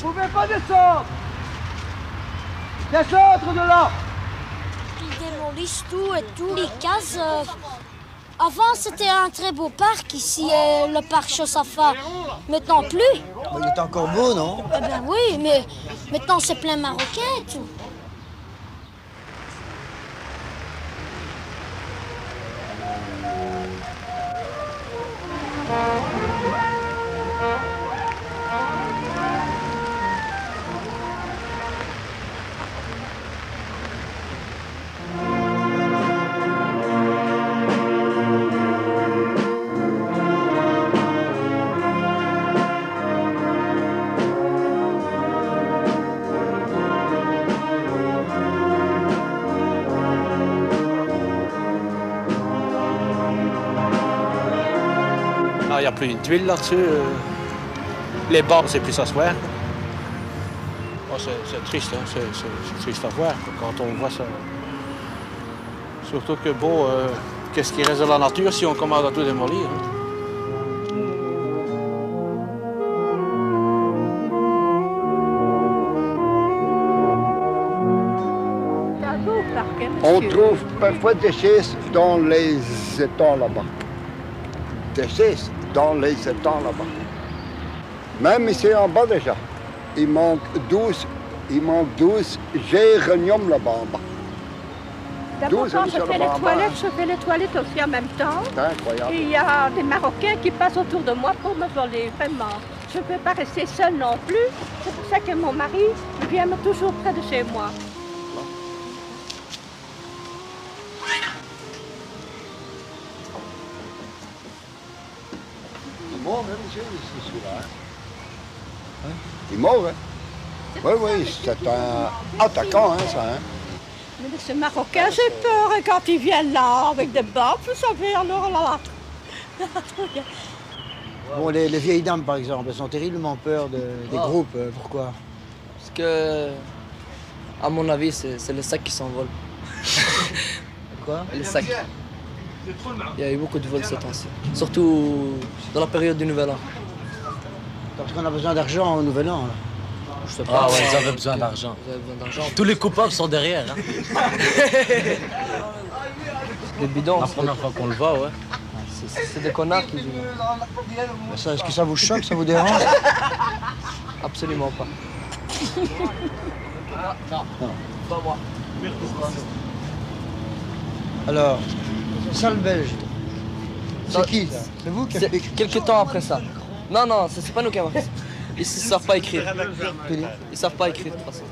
Vous pouvez pas descendre. Descendre de là. Ils démolissent tout et tout, ils cassent. Avant, c'était un très beau parc ici, le parc Chaussafa. Maintenant, plus. Il est encore beau, non? Eh ben oui, mais maintenant, c'est plein Marocain et tout. Il n'y a plus une tuile là-dessus. Les bords, c'est plus à se voir. Oh, c'est triste, hein? C'est triste à voir quand on voit ça. Surtout que bon, qu'est-ce qui reste de la nature si on commence à tout démolir? Hein? On trouve parfois des chaises dans les étangs là-bas. Des chaises dans les étangs là-bas. Même ici en bas déjà. Il manque 12 géraniums là-bas en bas. D'abord, quand je fais les toilettes aussi en même temps. C'est incroyable. Et il y a des Marocains qui passent autour de moi pour me voler, vraiment. Je ne peux pas rester seule non plus. C'est pour ça que mon mari vient toujours près de chez moi. Il est mort, même, monsieur, celui-là. Hein? Il est mort, hein? Oui, oui, c'est un attaquant, hein, ça. Hein? Mais ce Marocain, j'ai peur et quand il vient là, avec des barbes, vous savez, alors là. Bon, les vieilles dames, par exemple, elles ont terriblement peur des groupes. Pourquoi? Parce que, à mon avis, c'est le sac qui s'envole. Quoi? Le sac. Il y a eu beaucoup de vols ces temps-ci. Surtout dans la période du Nouvel An. Parce qu'on a besoin d'argent au Nouvel An. Là. Je sais pas. Ah ouais, ils avaient besoin d'argent. Vous avez besoin d'argent. Tous les coupables sont derrière. Hein. Les bidons, La première fois qu'on le voit, ouais. c'est des connards qui... Est-ce que ça vous choque, ça vous dérange? Absolument pas. Non. Pas moi. Alors, ça le Belge. C'est Ça- qui, ça? C'est vous qui avez écrit? Quelques temps après ça. Non, c'est pas nous qui avons fait ça. Ils ne savent pas écrire. Ils savent pas écrire de toute façon.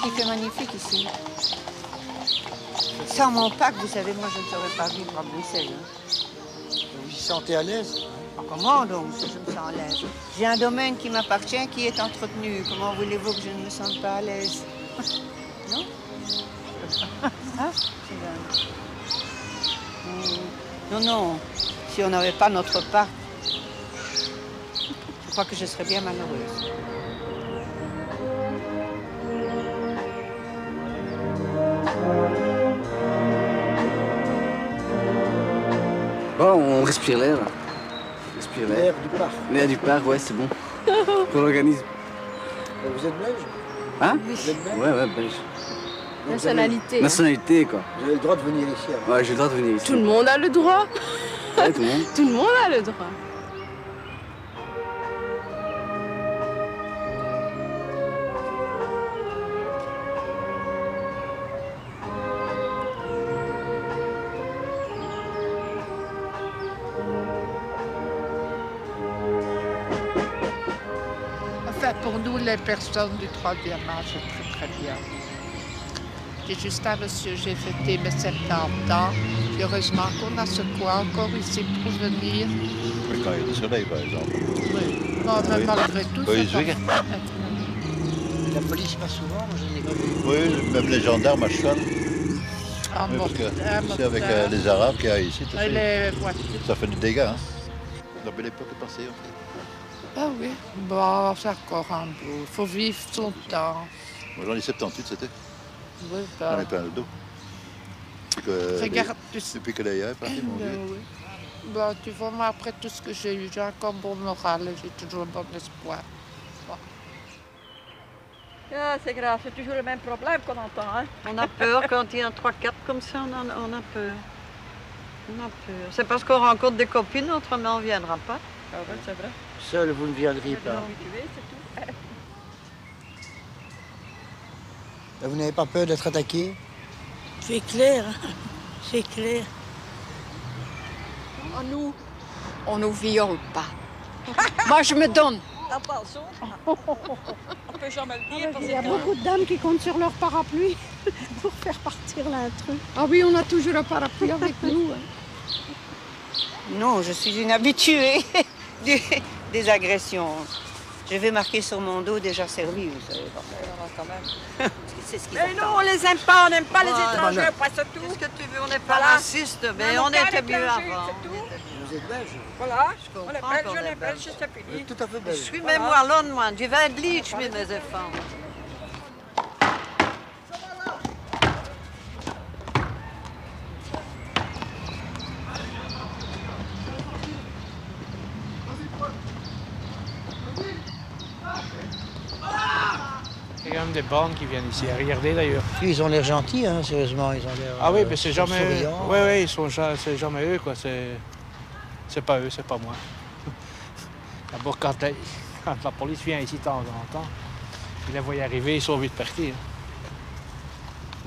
Il fait magnifique ici. Sans mon pack, vous savez, moi je ne saurais pas vivre à Bruxelles. Hein. Vous y sentez à l'aise? Comment donc je me sens à l'aise? J'ai un domaine qui m'appartient, qui est entretenu. Comment voulez-vous que je ne me sente pas à l'aise? Non? Hein? Non. Si on n'avait pas notre parc, je crois que je serais bien malheureuse. Bon, on respire l'air. Respire l'air. L'air du parc. L'air du parc, ouais, c'est bon. Pour l'organisme. Vous êtes belge? Hein? Vous êtes belge? Ouais, belge. Nationalité. Nationalité, quoi. Vous avez le droit de venir ici. Alors. Ouais, j'ai le droit de venir ici. Tout le monde a le droit. Ouais, tout le monde. Tout le monde a le droit. ça, pour nous, les personnes du troisième âge, c'est très, très bien. J'ai juste un monsieur, j'ai fêté mes 70 ans. Et heureusement qu'on a ce coin encore ici pour venir. Oui, quand il y a du soleil, par exemple. Oui, non, mais malgré tout, Oui, c'est pas... La police passe souvent, moi je n'ai pas vu. Oui, même les gendarmes à cheval. Ah, Oui, parce que mortel, c'est avec mortel. les Arabes qu'il y a ici, tu Et sais, les voitures. ça fait des dégâts. Hein. La belle époque est passée, en fait. Ah oui, bon, c'est encore un bout. Il faut vivre son temps. Moi, j'en ai 78, c'était. Oui, J'en ai plein le dos. Regarde, Depuis que Léa est partie, mon Dieu. oui. Bon, tu vois, moi, après tout ce que j'ai eu, j'ai encore bon moral et j'ai toujours un bon espoir. Bon. Ah, c'est grave, c'est toujours le même problème qu'on entend. Hein? On a peur quand il y a 3-4 comme ça, on a peur. On a peur. C'est parce qu'on rencontre des copines, autrement on ne viendra pas. Ah oui, c'est vrai. Seul, vous ne viendriez pas. C'est tout. Vous n'avez pas peur d'être attaqué? C'est clair, c'est clair. On nous viole pas. Moi, je me donne. Attention, on peut jamais le dire. Il y a beaucoup de dames qui comptent sur leur parapluie pour faire partir l'intrus. Ah oui, on a toujours un parapluie avec nous. Non, je suis une habituée des agressions. Je vais marquer sur mon dos déjà servi, vous savez. Quand même. C'est ce qui Mais non, on les aime pas, on n'aime pas les étrangers, presque tout. Qu'est-ce que tu veux, on n'est pas raciste, mais on était mieux avant. Vous êtes belge? Voilà, Je on est comprends belge, qu'on on est est belge, c'est fini. Tout à fait Je belge. suis même wallonne, moi. Du vin de Leach, mes enfants. Il y a quand même des bandes qui viennent ici à regarder d'ailleurs. Puis ils ont l'air gentils, hein, sérieusement. Ils ont l'air. Ah oui, mais c'est jamais eux. souriants. Oui, oui, c'est jamais eux, quoi. C'est pas eux, c'est pas moi. D'abord, quand la police vient ici de temps en temps, ils les voient arriver, ils sont vite partis.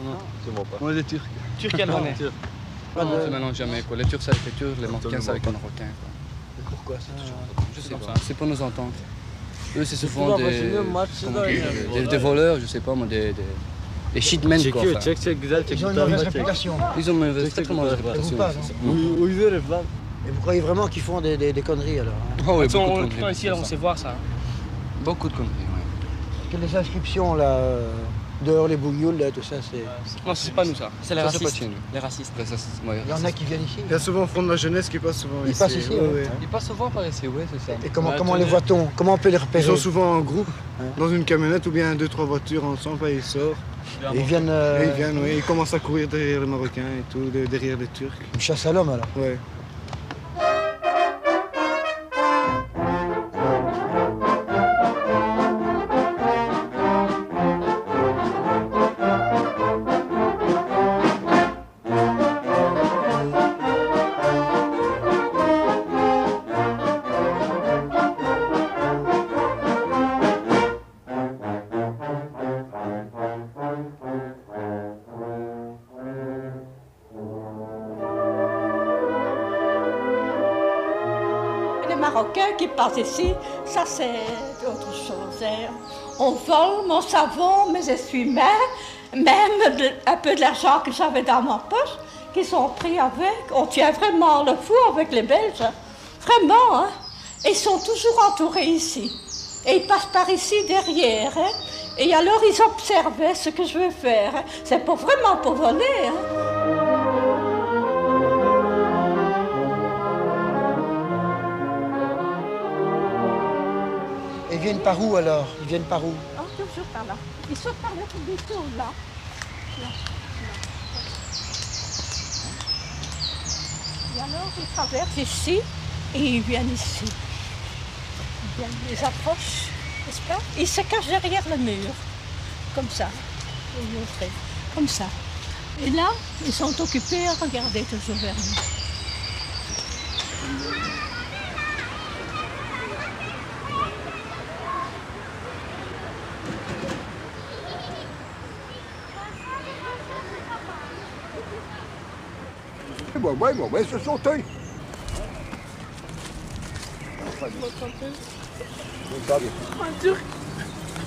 Non, c'est moi pas. On est des Turcs. Turcs et Albanais. Non, on se mélange jamais. Quoi. Les Turcs, c'est avec les Turcs, les Marocains, c'est avec les Marocains. Mais pourquoi Je sais pas. C'est pour nos ententes. Eux, c'est souvent des voleurs, je sais pas moi, des shitmen quoi. Enfin. Ils ont une mauvaise réputation. Ils ont une mauvaise, très mauvaise réputation. Pas, non? Et vous croyez vraiment qu'ils font des conneries alors? Hein? Oh, oui, beaucoup de conneries. Ici, on sait voir ça. Beaucoup de conneries, oui. Que les inscriptions là, dehors les bouilloules, là, tout ça, c'est. Non, c'est pas nous ça. C'est les Ça, c'est pas racistes. chez nous. Les racistes. Il y en a qui viennent ici. Il y a souvent Front de la Jeunesse qui passe souvent Ils ici. passent ici, ouais. Ils passent souvent par ici, oui, c'est ça. Et comment les voit-on? Comment on peut les repérer? Ils sont souvent en groupe, dans une camionnette ou bien 2-3 voitures ensemble, et ils sortent. Et ils viennent. Et ils viennent, oui. Ils commencent à courir derrière les Marocains et tout, derrière les Turcs. Une chasse à l'homme alors. Ouais. Les Marocains qui passent ici, ça c'est autre chose. Hein. On vole mon savon, mes essuie-mains, même un peu de l'argent que j'avais dans ma poche, qui sont pris avec. On tient vraiment le fou avec les Belges. Vraiment, hein. Et ils sont toujours entourés ici. Et ils passent par ici derrière. Hein. Et alors ils observaient ce que je veux faire. Hein. C'est pas vraiment pour voler. Hein. Et ils viennent par où alors? Ils viennent par où? Oh, toujours par là. Ils sont par le détour là. Là. Et alors ils traversent ici et ils viennent ici. Ils viennent, ils approchent, n'est-ce pas? Ils se cachent derrière le mur, comme ça. Vous montrez, comme ça. Et là, ils sont occupés à regarder toujours vers nous. Ouais, ce sont eux. Un Turc.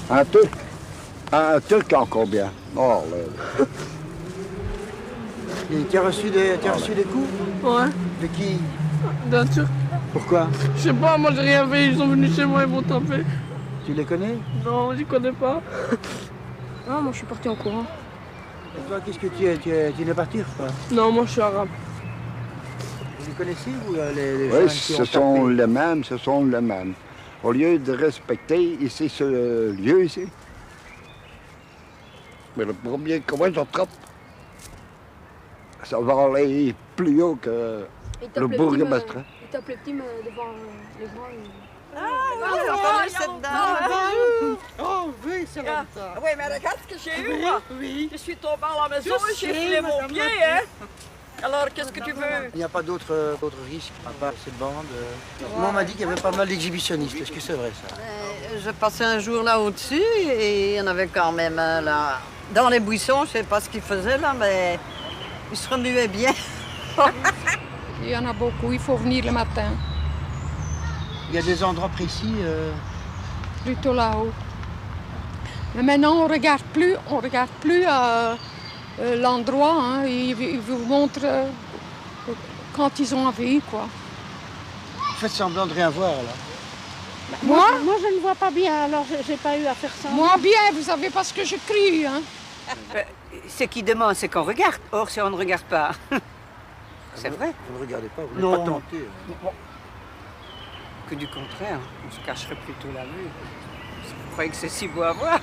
Un Turc encore bien. Oh, là. Et tu as reçu des coups? Ouais. De qui? D'un Turc. Pourquoi? Je sais pas, moi j'ai rien fait, ils sont venus chez moi, ils m'ont tapé. Tu les connais? Non, je connais pas. Ah, moi je suis parti en courant. Et toi, qu'est-ce que tu es? Tu es parti ou pas? Non, moi je suis arabe. Vous les connaissez, vous, les Oui, gens qui ce ont sont tapé? les mêmes, ce sont les mêmes. Au lieu de respecter ici ce lieu ici, mais le premier comment j'attrape, ça va aller plus haut que le bourgmestre. Il tape les petits devant les grands. Oh oui, c'est là. Oui, mais regarde ce que j'ai eu, moi. Oui. Je suis tombée à la maison et j'ai filé mon pied, hein. Alors, qu'est-ce que tu veux? Il n'y a pas d'autres risques à part cette bande. Moi, on m'a dit qu'il y avait pas mal d'exhibitionnistes. Est-ce que c'est vrai, ça? Je passais un jour là au-dessus et il y en avait quand même un là. Dans les buissons, je sais pas ce qu'ils faisaient là, mais ils se remuaient bien. Il y en a beaucoup, il faut venir le matin. Il y a des endroits précis Plutôt là-haut. Mais maintenant, on regarde plus l'endroit. Hein. Ils vous montrent quand ils ont envie, quoi. Faites semblant de rien voir, là. Moi, je ne vois pas bien, alors j'ai pas eu à faire ça. Moi bien, vous savez pas ce que je crie, hein. Ce qui demande, c'est qu'on regarde. Or, si on ne regarde pas, c'est vrai. Vous ne regardez pas, vous Non. n'êtes pas tenté. Que du contraire, on se cacherait plutôt la vue. Vous croyez que c'est si beau à voir?